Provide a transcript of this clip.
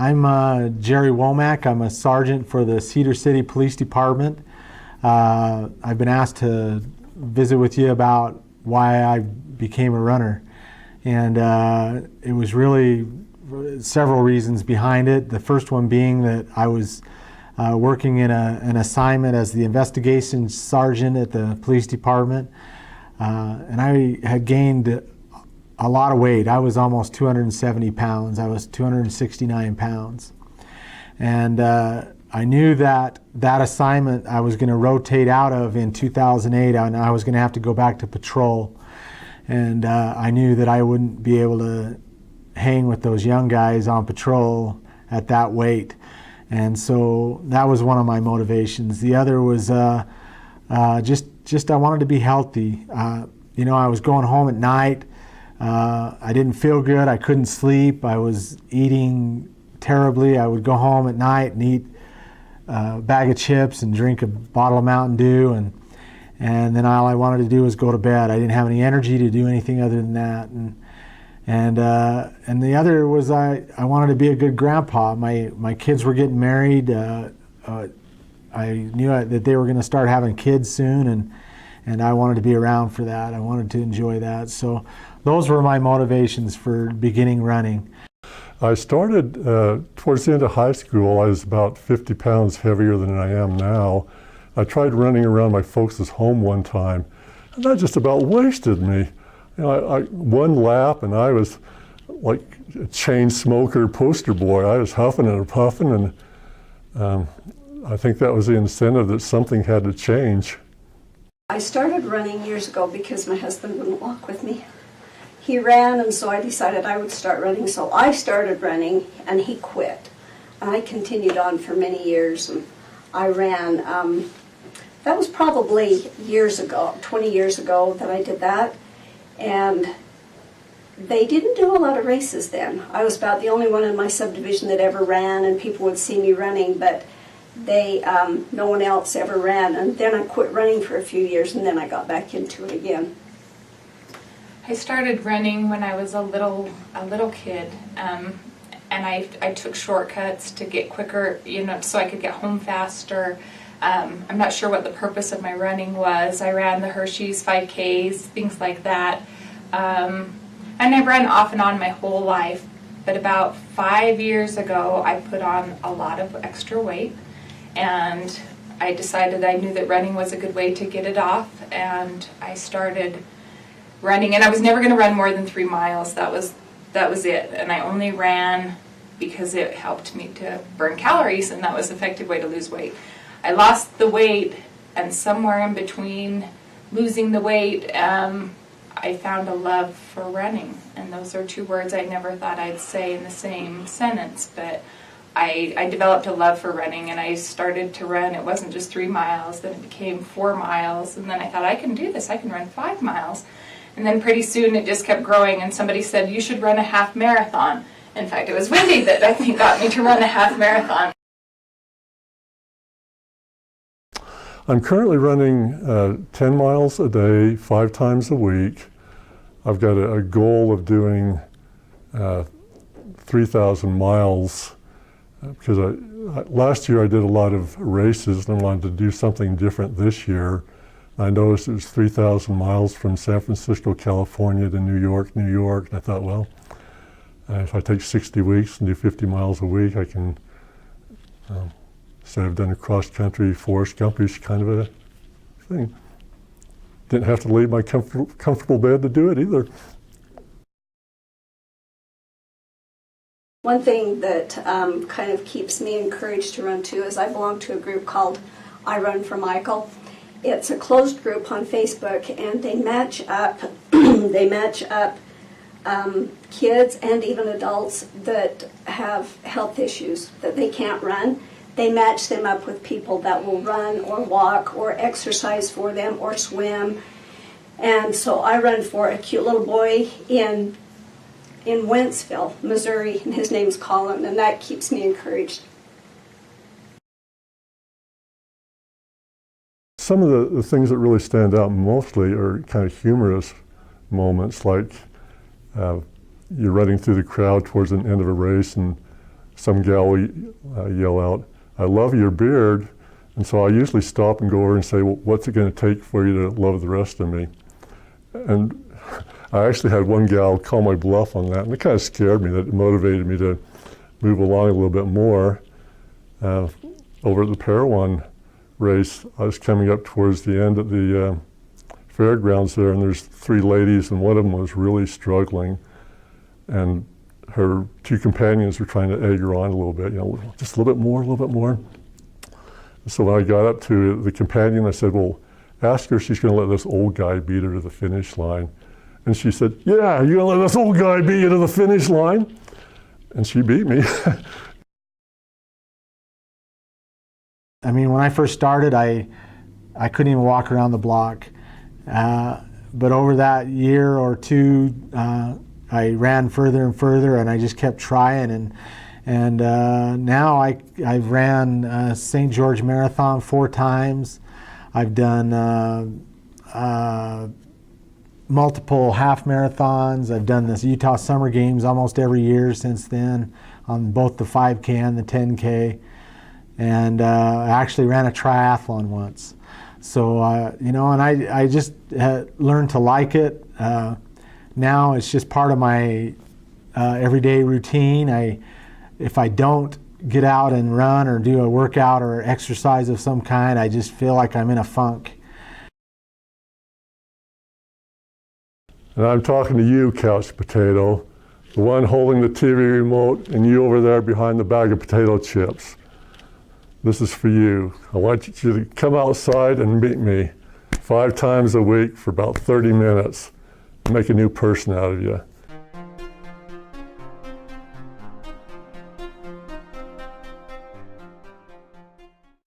I'm Jerry Womack. I'm a sergeant for the Cedar City Police Department. I've been asked to visit with you about why I became a runner. And it was really several reasons behind it. The first one being that I was working in an assignment as the investigation sergeant at the police department. And I had gained a lot of weight. I was almost 270 pounds. I was 269 pounds. And I knew that that assignment I was going to rotate out of in 2008, and I was going to have to go back to patrol. And I knew that I wouldn't be able to hang with those young guys on patrol at that weight. And so that was one of my motivations. The other was just I wanted to be healthy. You know, I was going home at night. I didn't feel good. I couldn't sleep. I was eating terribly. I would go home at night and eat a bag of chips and drink a bottle of Mountain Dew, and then all I wanted to do was go to bed. I didn't have any energy to do anything other than that. And the other was I wanted to be a good grandpa. My kids were getting married. I knew that they were going to start having kids soon, and I wanted to be around for that. I wanted to enjoy that. So those were my motivations for beginning running. I started towards the end of high school. I was about 50 pounds heavier than I am now. I tried running around my folks' home one time, and that just about wasted me. You know, one lap, and I was like a chain smoker poster boy. I was huffing and puffing, and I think that was the incentive that something had to change. I started running years ago because my husband wouldn't walk with me. He ran, and so I decided I would start running. So I started running, and he quit. And I continued on for many years, and I ran. That was probably years ago, 20 years ago that I did that. And they didn't do a lot of races then. I was about the only one in my subdivision that ever ran, and people would see me running, but no one else ever ran. And then I quit running for a few years, and then I got back into it again. I started running when I was a little kid, and I took shortcuts to get quicker, you know, so I could get home faster. I'm not sure what the purpose of my running was. I ran the Hershey's 5Ks, things like that, and I ran off and on my whole life. But about 5 years ago, I put on a lot of extra weight, and I decided I knew that running was a good way to get it off, and I started running, and I was never going to run more than 3 miles. That was it, and I only ran because it helped me to burn calories, and that was an effective way to lose weight. I lost the weight, and somewhere in between losing the weight, I found a love for running, and those are two words I never thought I'd say in the same sentence, but I developed a love for running, and I started to run. It wasn't just 3 miles, then it became 4 miles, and then I thought, I can do this, I can run 5 miles. And then pretty soon it just kept growing, and somebody said, you should run a half marathon. In fact, it was Wendy that I think got me to run a half marathon. I'm currently running 10 miles a day, 5 times a week. I've got a goal of doing 3,000 miles because last year I did a lot of races, and I wanted to do something different this year. I noticed it was 3,000 miles from San Francisco, California to New York, and I thought, well, if I take 60 weeks and do 50 miles a week, I can say I've done a cross-country, Forrest Gumpish kind of a thing. Didn't have to leave my comfortable bed to do it either. One thing that kind of keeps me encouraged to run too is I belong to a group called I Run for Michael. It's a closed group on Facebook, and they match up kids and even adults that have health issues that they can't run. They match them up with people that will run or walk or exercise for them or swim. And so I run for a cute little boy in Wentzville, Missouri, and his name's Colin, and that keeps me encouraged. Some of the things that really stand out mostly are kind of humorous moments, like you're running through the crowd towards the end of a race, and some gal will yell out, "I love your beard." And so I usually stop and go over and say, "Well, what's it going to take for you to love the rest of me?" And I actually had one gal call my bluff on that, and it kind of scared me. That motivated me to move along a little bit more. Over at the Parowan race, I was coming up towards the end of the fairgrounds there, and there's 3 ladies, and one of them was really struggling, and her 2 companions were trying to egg her on a little bit, just a little bit more, a little bit more. So when I got up to the companion, I said, "Well, ask her if she's going to let this old guy beat her to the finish line." And she said, "Yeah, you're going to let this old guy beat you to the finish line?" And she beat me. I mean, when I first started, I couldn't even walk around the block. But over that year or 2, I ran further and further, and I just kept trying. And now I've ran St. George Marathon 4 times. I've done multiple half marathons. I've done this Utah Summer Games almost every year since then, on both the 5K and the 10K. And I actually ran a triathlon once. So, and I just learned to like it. Now it's just part of my everyday routine. If I don't get out and run or do a workout or exercise of some kind, I just feel like I'm in a funk. And I'm talking to you, couch potato, the one holding the TV remote, and you over there behind the bag of potato chips. This is for you. I want you to come outside and meet me 5 times a week for about 30 minutes and make a new person out of you.